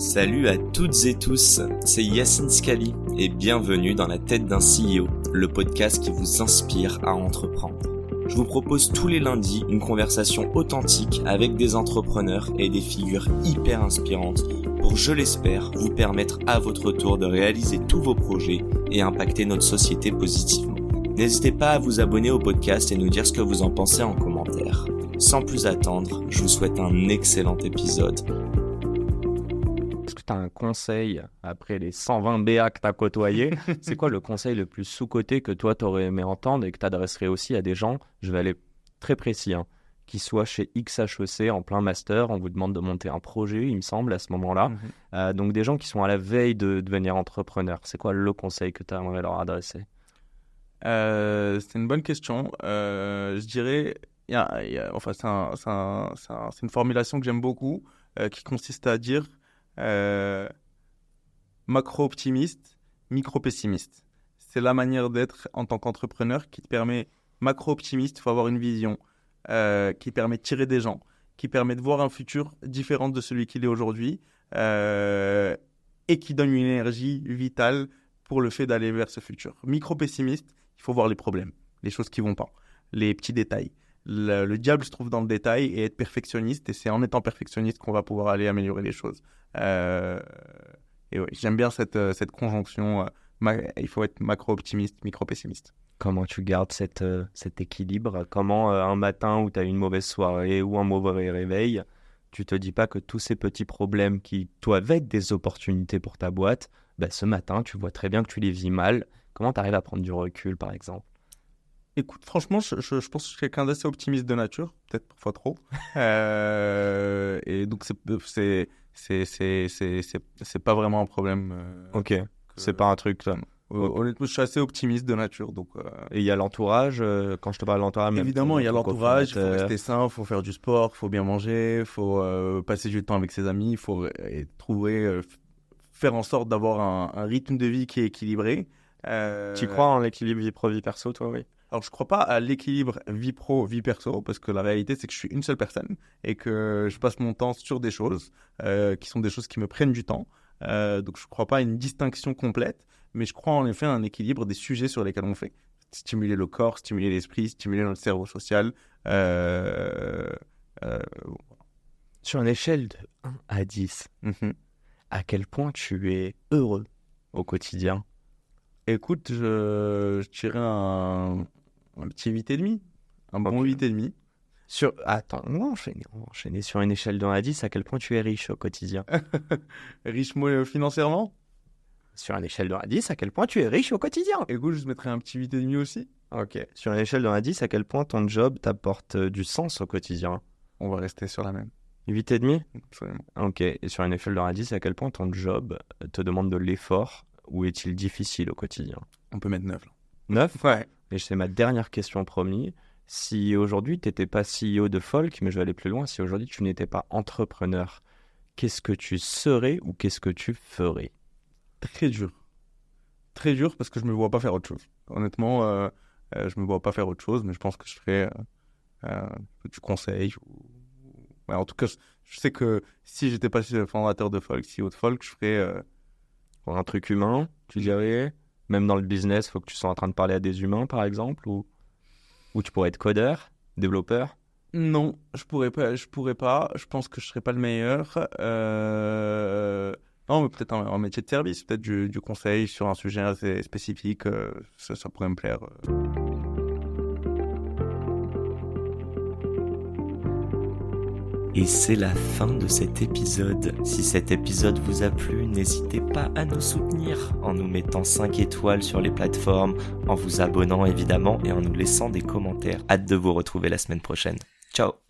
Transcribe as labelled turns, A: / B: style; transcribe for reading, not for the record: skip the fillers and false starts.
A: Salut à toutes et tous, c'est Yacine Scali et bienvenue dans La tête d'un CEO, le podcast qui vous inspire à entreprendre. Je vous propose tous les lundis une conversation authentique avec des entrepreneurs et des figures hyper inspirantes pour, je l'espère, vous permettre à votre tour de réaliser tous vos projets et impacter notre société positivement. N'hésitez pas à vous abonner au podcast et nous dire ce que vous en pensez en commentaire. Sans plus attendre, je vous souhaite un excellent épisode.
B: Est-ce que tu as un conseil, après les 120 BA que tu as côtoyés, c'est quoi le conseil le plus sous-coté que toi, tu aurais aimé entendre et que tu adresserais aussi à des gens, je vais aller très précis, qui soient chez XHEC en plein master, on vous demande de monter un projet, il me semble, à ce moment-là. Donc des gens qui sont à la veille de devenir entrepreneurs, c'est quoi le conseil que tu aimerais leur adresser?
C: C'est une bonne question. Je dirais, c'est une formulation que j'aime beaucoup, qui consiste à dire macro-optimiste, micro-pessimiste. C'est la manière d'être en tant qu'entrepreneur qui te permet, macro-optimiste, il faut avoir une vision qui permet de tirer des gens, qui permet de voir un futur différent de celui qu'il est aujourd'hui et qui donne une énergie vitale pour le fait d'aller vers ce futur. Micro-pessimiste, il faut voir les problèmes, les choses qui ne vont pas, les petits détails. Le diable se trouve dans le détail et être perfectionniste, et c'est en étant perfectionniste qu'on va pouvoir aller améliorer les choses. Et oui, j'aime bien cette conjonction, il faut être macro-optimiste, micro-pessimiste.
B: Comment tu gardes cet équilibre? Comment un matin où tu as une mauvaise soirée ou un mauvais réveil, tu te dis pas que tous ces petits problèmes qui doivent être des opportunités pour ta boîte, ce matin tu vois très bien que tu les vis mal. Comment tu arrives à prendre du recul par exemple?
C: Écoute, franchement, je pense que je suis quelqu'un d'assez optimiste de nature, peut-être parfois trop. Et donc c'est pas vraiment un problème.
B: Ok, c'est pas un truc.
C: Honnêtement, je suis assez optimiste de nature. Donc,
B: Et il y a l'entourage, quand je te parle d'entourage...
C: Évidemment, il y a l'entourage, il faut rester sain, il faut faire du sport, il faut bien manger, il faut passer du temps avec ses amis, il faut faire en sorte d'avoir un rythme de vie qui est équilibré.
B: Tu crois en l'équilibre vie pro, vie perso, toi, oui?
C: Alors, je ne crois pas à l'équilibre vie pro, vie perso, parce que la réalité, c'est que je suis une seule personne et que je passe mon temps sur des choses qui sont des choses qui me prennent du temps. Donc, je ne crois pas à une distinction complète, mais je crois en effet à un équilibre des sujets sur lesquels on fait. Stimuler le corps, stimuler l'esprit, stimuler notre cerveau social.
B: Sur une échelle de 1 à 10, à quel point tu es heureux au quotidien?
C: Écoute, je dirais un petit 8,5. Un bon 8,5.
B: Attends, on va enchaîner. Sur une échelle de 1 à 10, à quel point tu es riche au quotidien?
C: Riche financièrement?
B: Sur une échelle de 1 à 10, à quel point tu es riche au quotidien?
C: Écoute, je mettrais un petit 8,5 aussi.
B: Ok. Sur une échelle de 1 à 10, à quel point ton job t'apporte du sens au quotidien?
C: On va rester sur la même.
B: 8,5?
C: Absolument.
B: Ok. Et sur une échelle de 1 à 10, à quel point ton job te demande de l'effort ou est-il difficile au quotidien?
C: On peut mettre 9.
B: 9?
C: Ouais.
B: Et c'est ma dernière question promis. Si aujourd'hui tu n'étais pas CEO de Folk, mais je vais aller plus loin, si aujourd'hui tu n'étais pas entrepreneur, qu'est-ce que tu serais ou qu'est-ce que tu ferais?
C: Très dur. Très dur parce que je ne me vois pas faire autre chose. Honnêtement, je ne me vois pas faire autre chose, mais je pense que je ferais du conseil. Ouais, en tout cas, je sais que si j'étais pas fondateur de Folk, CEO de Folk, je ferais...
B: Pour un truc humain, tu dirais? Même dans le business, il faut que tu sois en train de parler à des humains, par exemple, ou tu pourrais être codeur, développeur?
C: Non, je pourrais pas. Je pense que je serais pas le meilleur. Non, mais peut-être un métier de service, peut-être du conseil sur un sujet assez spécifique. Ça pourrait me plaire.
A: Et c'est la fin de cet épisode. Si cet épisode vous a plu, n'hésitez pas à nous soutenir en nous mettant 5 étoiles sur les plateformes, en vous abonnant évidemment et en nous laissant des commentaires. Hâte de vous retrouver la semaine prochaine. Ciao!